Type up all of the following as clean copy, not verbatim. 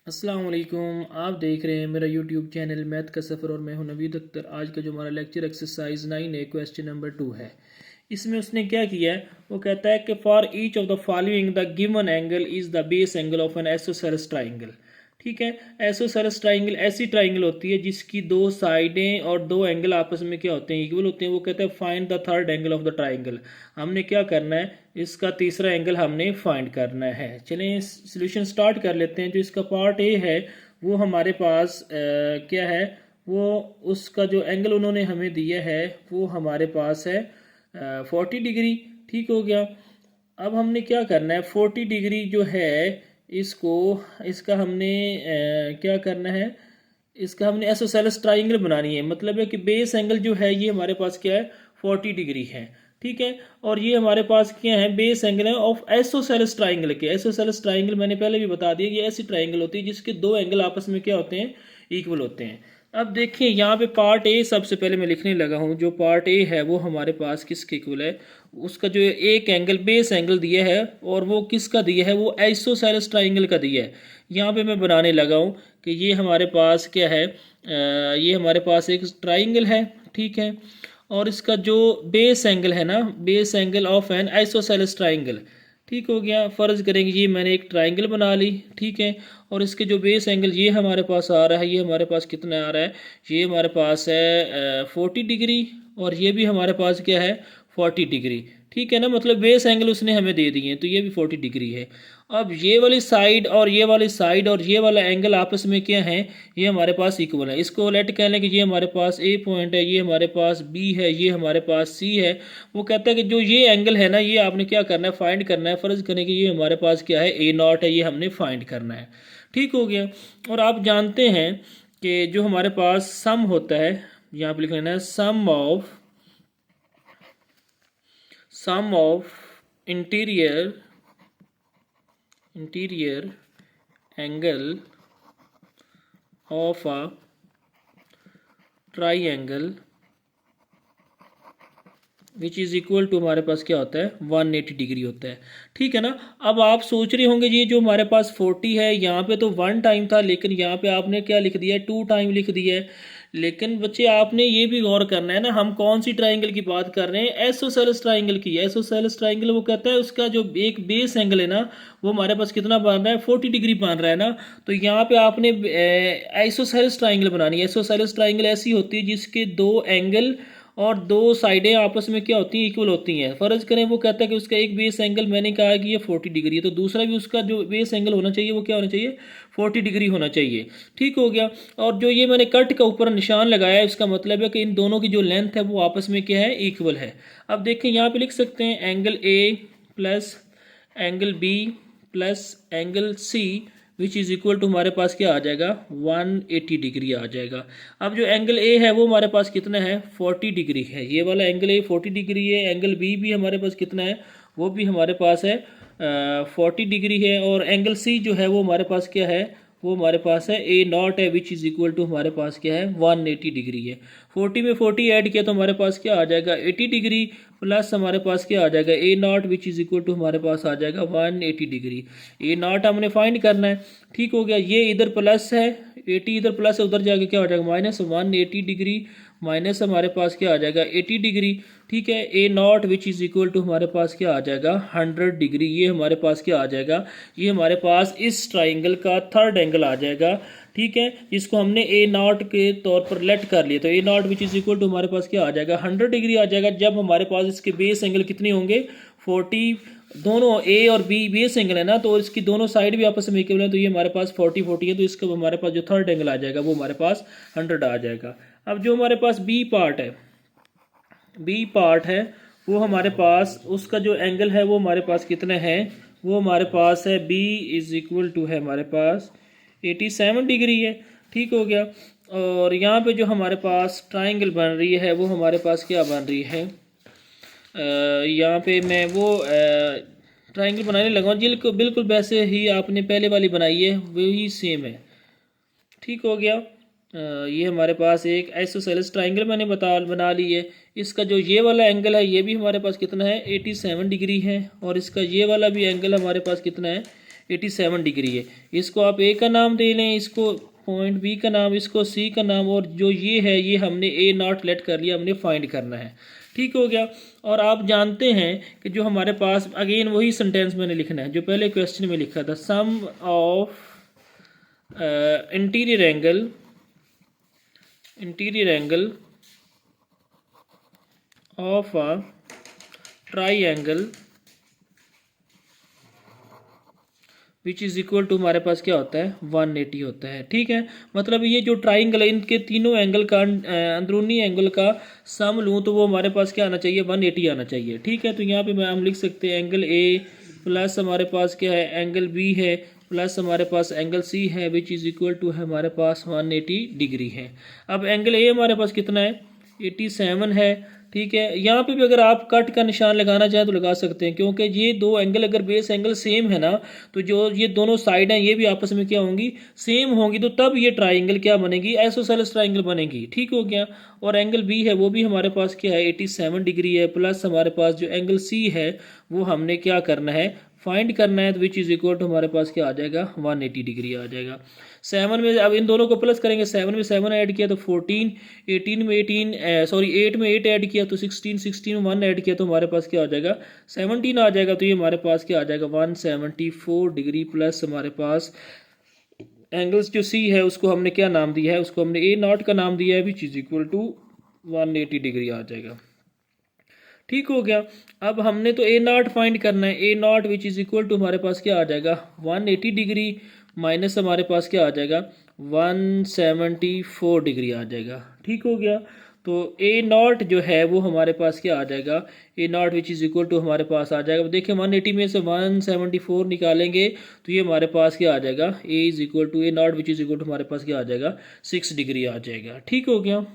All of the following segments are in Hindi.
अस्सलाम वालेकुम। आप देख रहे हैं मेरा यूट्यूब चैनल मैथ का सफ़र और मैं हूं नवीद अख्तर। आज का जो हमारा लेक्चर एक्सरसाइज 9 है, क्वेश्चन नंबर 2 है। इसमें उसने क्या किया है, वो कहता है कि for each of the following the given angle is the base angle of N isosceles triangle. ठीक है, आइसोसेलेस ट्राइंगल ऐसी ट्राइंगल होती है जिसकी दो साइडें और दो एंगल आपस में क्या होते हैं, इक्वल होते हैं। वो कहता है find the third angle of the triangle. हमने क्या करना है, इसका तीसरा एंगल हमने फाइंड करना है। चलें सॉल्यूशन स्टार्ट कर लेते हैं। जो इसका पार्ट ए है वो हमारे पास क्या है, वो उसका जो एंगल उन्होंने हमें दिया है वो हमारे पास है 40 डिग्री। ठीक हो गया। अब हमने क्या करना है, 40 डिग्री जो है इसको इसका हमने क्या करना है, इसका हमने आइसोसेलेस ट्राइंगल बनानी है। मतलब है कि बेस एंगल जो है ये हमारे पास क्या है, 40 डिग्री है। ठीक है, और ये हमारे पास क्या है, बेस एंगल है ऑफ आइसोसेलेस ट्राइंगल के। आइसोसेलेस ट्राइंगल मैंने पहले भी बता दिया, ये ऐसी ट्राइंगल होती है जिसके दो एंगल आपस में क्या होते हैं, इक्वल होते हैं। अब देखिए यहाँ पे पार्ट ए सबसे पहले मैं लिखने लगा हूँ। जो पार्ट ए है वो हमारे पास किसके इक्वल है, उसका जो एक एंगल बेस एंगल दिया है और वो किसका दिया है, वो आइसोसेलेस ट्राइंगल का दिया है। यहाँ पे मैं बनाने लगा हूँ कि ये हमारे पास क्या है, ये हमारे पास एक ट्राइंगल है। ठीक है, और इसका जो बेस एंगल है ना, base angle of N isosceles triangle. ठीक हो गया। फ़र्ज़ करेंगे ये मैंने एक ट्राइंगल बना ली। ठीक है, और इसके जो बेस एंगल ये हमारे पास आ रहा है, ये हमारे पास कितना आ रहा है, ये हमारे पास है 40 डिग्री, और ये भी हमारे पास क्या है, 40 डिग्री। ठीक है ना, मतलब बेस एंगल उसने हमें दे दिए हैं, तो ये भी 40 डिग्री है। अब ये वाली साइड और ये वाली साइड और ये वाला एंगल आपस में क्या है, ये हमारे पास इक्वल है। इसको लेट कह लें कि ये हमारे पास ए पॉइंट है, ये हमारे पास बी है, ये हमारे पास सी है। वो कहता है कि जो ये एंगल है ना, ये आपने क्या करना है, फाइंड करना है। फ़र्ज़ करें कि ये हमारे पास क्या है, ए नॉट है, ये हमने फाइंड करना है। ठीक हो गया। और आप जानते हैं कि जो हमारे पास सम होता है, यहाँ पर लिख लेना है sum of interior angle of a triangle which is equal to हमारे पास क्या होता है, 180 डिग्री होता है। ठीक है ना। अब आप सोच रहे होंगे ये जो हमारे पास 40 है, यहाँ पे तो 1 टाइम था, लेकिन यहाँ पे आपने क्या लिख दिया है, 2 टाइम लिख दिया है। लेकिन बच्चे आपने ये भी गौर करना है ना, हम कौन सी ट्राइंगल की बात कर रहे हैं, आइसोसेलेस ट्राइंगल की। आइसोसेलेस ट्राइंगल वो कहता है उसका जो एक बेस एंगल है ना, वो हमारे पास कितना बन रहा है, 40 डिग्री बन रहा है ना। तो यहाँ पे आपने आइसोसेलेस ट्राइंगल बनानी है। आइसोसेलेस ट्राइंगल ऐसी होती है जिसके दो एंगल और दो साइडें आपस में क्या होती हैं, इक्वल होती हैं। फ़र्ज़ करें वो कहता है कि उसका एक बेस एंगल मैंने कहा कि ये 40 डिग्री है, तो दूसरा भी उसका जो बेस एंगल होना चाहिए वो क्या होना चाहिए, 40 डिग्री होना चाहिए। ठीक हो गया। और जो ये मैंने कट का ऊपर निशान लगाया है, इसका मतलब है कि इन दोनों की जो लेंथ है वो आपस में क्या है, इक्वल है। अब देखें यहाँ पे लिख सकते हैं angle A plus angle B plus angle C which is equal to हमारे पास क्या आ जाएगा, 180 डिग्री आ जाएगा। अब जो एंगल ए है वो हमारे पास कितना है, 40 डिग्री है। ये वाला एंगल ए 40 डिग्री है। एंगल बी भी हमारे पास कितना है, वो भी हमारे पास है 40 डिग्री है। और एंगल सी जो है वो हमारे पास क्या है, वो हमारे पास है ए नॉट है, विच इज़ इक्वल टू हमारे पास क्या है, 180 डिग्री है। 40 में 40 ऐड किया तो हमारे पास क्या आ जाएगा, 80 डिग्री, प्लस हमारे पास क्या आ जाएगा, A naught which is equal to हमारे पास आ जाएगा 180 डिग्री। ए नॉट हमने फाइंड करना है। ठीक हो गया। ये इधर प्लस है, 80 इधर प्लस है, उधर जाके क्या हो जाएगा, माइनस 180 डिग्री, माइनस हमारे पास क्या आ जाएगा, 80 डिग्री। ठीक है, A naught which is equal to हमारे पास क्या आ जाएगा, 100 डिग्री। ये हमारे पास क्या आ जाएगा, ये हमारे पास इस ट्राइंगल का थर्ड एंगल आ जाएगा। ठीक है, जिसको हमने ए नॉट के तौर पर लेट कर लिया, तो A naught which is equal to हमारे पास क्या आ जाएगा, 100 डिग्री आ जाएगा। जब हमारे पास इसके बेस एंगल कितने होंगे, 40, दोनों ए और बी बेस एंगल है ना, तो इसकी दोनों साइड भी आपस में इक्वल है, तो ये हमारे पास 40 है, तो इसका हमारे पास जो थर्ड एंगल आ जाएगा वो हमारे पास 100 आ जाएगा। अब जो हमारे पास बी पार्ट है वो हमारे पास उसका जो एंगल है वो हमारे पास कितना है, वो हमारे पास है बी इज़ इक्वल टू है हमारे पास 87 डिग्री है। ठीक हो गया। और यहाँ पे जो हमारे पास ट्राइंगल बन रही है वो हमारे पास क्या बन रही है, यहाँ पे मैं वो ट्राइंगल बनाने लगा हूँ जिनको बिल्कुल वैसे ही आपने पहले वाली बनाई है वही सेम है। ठीक हो गया। ये हमारे पास एक आइसोसेलेस ट्राइंगल मैंने बना ली है। इसका जो ये वाला एंगल है ये भी हमारे पास कितना है, 87 डिग्री है। और इसका ये वाला भी एंगल हमारे पास कितना है, 87 डिग्री है। इसको आप ए का नाम दे लें, इसको पॉइंट बी का नाम, इसको सी का नाम, और जो ये है ये हमने ए नॉट लेट कर लिया, हमने फाइंड करना है। ठीक हो गया। और आप जानते हैं कि जो हमारे पास अगेन वही सेंटेंस मैंने लिखना है जो पहले क्वेश्चन में लिखा था, sum of interior angle of a triangle which is equal to हमारे पास क्या होता है 180 होता है। ठीक है, मतलब ये जो ट्राइंगल है इनके तीनों एंगल का अंदरूनी एंगल का सम लूँ तो वो हमारे पास क्या आना चाहिए 180 आना चाहिए। ठीक है, तो यहाँ पे हम लिख सकते हैं एंगल ए प्लस हमारे पास क्या है एंगल बी है प्लस हमारे पास एंगल सी है विच इज़ इक्वल टू हमारे पास 180 डिग्री है। अब एंगल ए हमारे पास कितना है 87 है। ठीक है, यहाँ पे भी अगर आप कट का निशान लगाना चाहें तो लगा सकते हैं, क्योंकि ये दो एंगल अगर बेस एंगल सेम है ना तो जो ये दोनों साइड हैं ये भी आपस में क्या होंगी सेम होंगी, तो तब ये ट्राइंगल क्या बनेगी आइसोसेलेस ट्राइंगल बनेगी। ठीक हो गया। और एंगल बी है वो भी हमारे पास क्या है 87 डिग्री है प्लस हमारे पास जो एंगल सी है वो हमने क्या करना है फाइंड करना है, तो विच इज़ इक्वल टू हमारे पास क्या आ जाएगा 180 डिग्री आ जाएगा। 7 में अब इन दोनों को प्लस करेंगे, 7 में 7 ऐड किया तो 14, 18 में 8 में 8 ऐड किया तो 16 में 1 ऐड किया तो हमारे पास क्या आ जाएगा 17 आ जाएगा। तो ये हमारे पास क्या आ जाएगा 174 डिग्री प्लस हमारे पास एंगल्स जो सी है उसको हमने क्या नाम दिया है, उसको हमने ए नॉट का नाम दिया है which is equal to 180 degree आ जाएगा। ठीक हो गया। अब हमने तो ए नॉट फाइंड करना है, A naught which is equal to हमारे पास क्या आ जाएगा 180 डिग्री माइनस हमारे पास क्या आ जाएगा 174 डिग्री आ जाएगा। ठीक हो गया। तो ए नॉट जो है वो हमारे पास क्या आ जाएगा A naught which is equal to हमारे पास आ जाएगा, देखिए 180 में से 174 निकालेंगे तो ये हमारे पास क्या आ जाएगा A is equal to A naught which is equal to हमारे पास क्या आ जाएगा 6 डिग्री आ जाएगा। ठीक हो गया।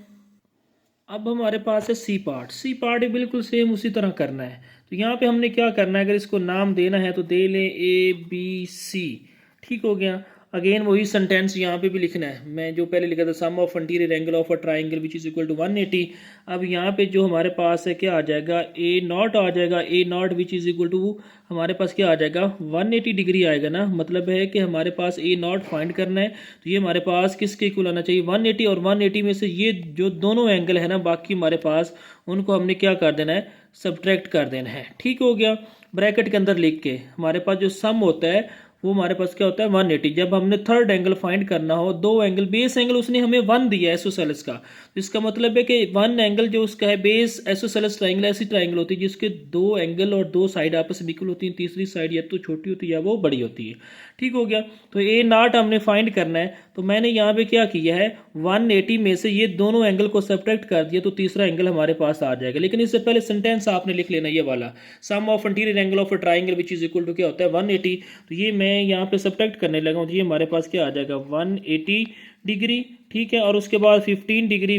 अब हमारे पास है सी पार्ट भी बिल्कुल सेम उसी तरह करना है। तो यहाँ पे हमने क्या करना है, अगर इसको नाम देना है तो दे लें ए बी सी। ठीक हो गया। अगेन वही सेंटेंस यहाँ पे भी लिखना है, मैं जो पहले लिखा था sum of interior angle of a triangle which is equal to 180। अब यहाँ पे जो हमारे पास है क्या आ जाएगा ए नॉट आ जाएगा, A naught which is equal to हमारे पास क्या आ जाएगा 180 डिग्री आएगा ना, मतलब है कि हमारे पास ए नॉट फाइंड करना है तो ये हमारे पास किसके इक्वल आना चाहिए 180, और 180 में से ये जो दोनों एंगल है ना बाकी हमारे पास उनको हमने क्या कर देना है सब्ट्रैक्ट कर देना है। ठीक हो गया। ब्रैकेट के अंदर लिख के हमारे पास जो सम होता है वो हमारे पास क्या होता है 180। जब हमने थर्ड एंगल फाइंड करना हो, दो एंगल बेस एंगल उसने हमें 1 दिया है एसोसेलेस का, तो इसका मतलब है कि 1 एंगल जो उसका है बेस एसोसेलेस ट्राइंगल ऐसी ट्राइंगल होती है जिसके दो एंगल और दो साइड आपस में इक्वल होती हैं, तीसरी साइड या तो छोटी होती है या वो बड़ी होती है। ठीक हो गया। तो ए नॉट हमने फाइंड करना है, तो मैंने यहाँ पे क्या किया है 180 में से ये दोनों एंगल को सब्ट्रैक्ट कर दिया तो तीसरा एंगल हमारे पास आ जाएगा। लेकिन इससे पहले सेंटेंस आपने लिख लेना ये वाला, sum of interior angle of a triangle which is equal to क्या होता है 180। तो ये मैं यहाँ पे सब्ट्रैक्ट करने लगा हूँ तो ये हमारे पास क्या आ जाएगा 180 डिग्री। ठीक है, और उसके बाद 15 डिग्री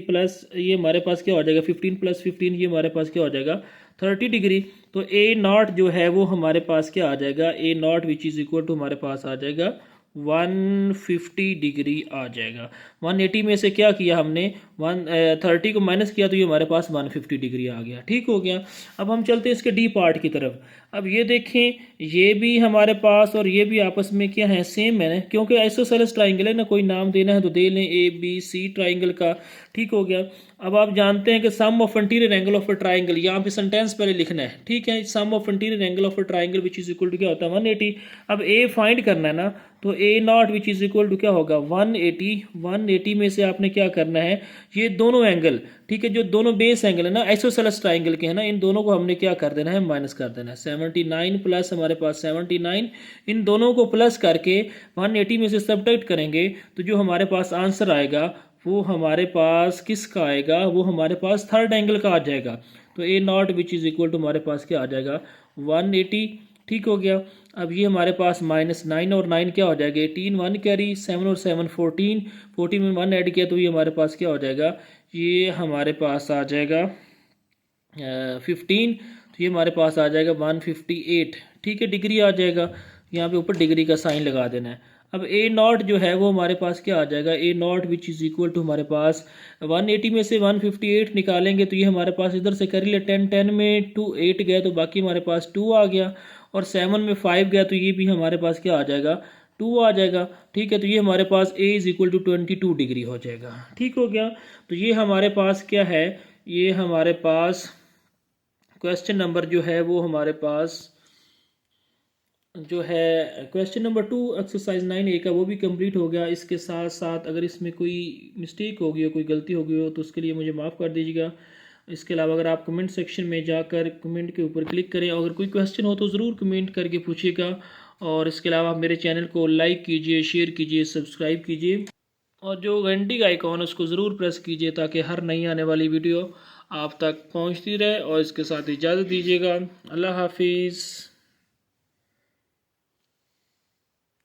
प्लस ये हमारे पास क्या हो जाएगा 15 प्लस 15 ये हमारे पास क्या हो जाएगा 30 डिग्री। तो ए नॉट जो है वो हमारे पास क्या आ जाएगा A naught which is equal to हमारे पास आ जाएगा 150 डिग्री आ जाएगा। 180 में से क्या किया हमने 130 को माइनस किया तो ये हमारे पास 150 डिग्री आ गया। ठीक हो गया। अब हम चलते हैं इसके डी पार्ट की तरफ। अब ये देखें ये भी हमारे पास और ये भी आपस में क्या है सेम है, क्योंकि आइसोसेलेस ट्राइंगल है ना, कोई नाम देना है तो दे लें ए बी सी ट्राइंगल का। ठीक हो गया। अब आप जानते हैं कि sum of interior angle of a triangle, यहाँ पे सेंटेंस पहले लिखना है। ठीक है, sum of interior angle of a triangle which is equal to क्या होता है 180। अब ए फाइंड करना है ना, तो A naught which is equal to क्या होगा 180 में से आपने क्या करना है ये दोनों एंगल, ठीक है, जो दोनों बेस एंगल है ना आइसोसेलेस ट्राइंगल के है ना, इन दोनों को हमने क्या कर देना है माइनस कर देना है। 79 प्लस हमारे पास 79, इन दोनों को प्लस करके 180 में से सब्ट्रैक्ट करेंगे तो जो हमारे पास आंसर आएगा वो हमारे पास किसका आएगा, वो हमारे पास थर्ड एंगल का आ जाएगा। तो A naught which is equal to हमारे पास क्या आ जाएगा 180। ठीक हो गया। अब ये हमारे पास -9 और 9 क्या हो जाएगा 18, 1 कैरी, 7 और 7 14, 14 में 1 ऐड किया तो ये हमारे पास क्या हो जाएगा, ये हमारे पास आ जाएगा 15, तो ये हमारे पास आ जाएगा 158। ठीक है, डिग्री आ जाएगा, यहाँ पे ऊपर डिग्री का साइन लगा देना है। अब ए नॉट जो है वो हमारे पास क्या आ जाएगा A naught which is equal to हमारे पास 180 में से 158 निकालेंगे तो ये हमारे पास इधर से कर ले 10 में 2 8 गए तो बाकी हमारे पास 2 आ गया, और 7 में 5 गया तो ये भी हमारे पास क्या आ जाएगा, 2 आ जाएगा। ठीक है, तो ये हमारे पास a is equal to 22 degree हो जाएगा। ठीक हो गया। तो ये हमारे पास क्या है, ये हमारे पास क्वेश्चन नंबर जो है वो हमारे पास जो है क्वेश्चन नंबर 2 एक्सरसाइज 9A का वो भी कंप्लीट हो गया। इसके साथ साथ अगर इसमें कोई मिस्टेक हो गई हो, कोई गलती हो गई हो, तो उसके लिए मुझे माफ़ कर दीजिएगा। इसके अलावा अगर आप कमेंट सेक्शन में जाकर कमेंट के ऊपर क्लिक करें, अगर कोई क्वेश्चन हो तो ज़रूर कमेंट करके पूछिएगा। और इसके अलावा मेरे चैनल को लाइक कीजिए, शेयर कीजिए, सब्सक्राइब कीजिए और जो घंटी का आइकॉन है उसको ज़रूर प्रेस कीजिए ताकि हर नई आने वाली वीडियो आप तक पहुंचती रहे। और इसके साथ इजाज़त दीजिएगा। अल्लाह हाफिज़।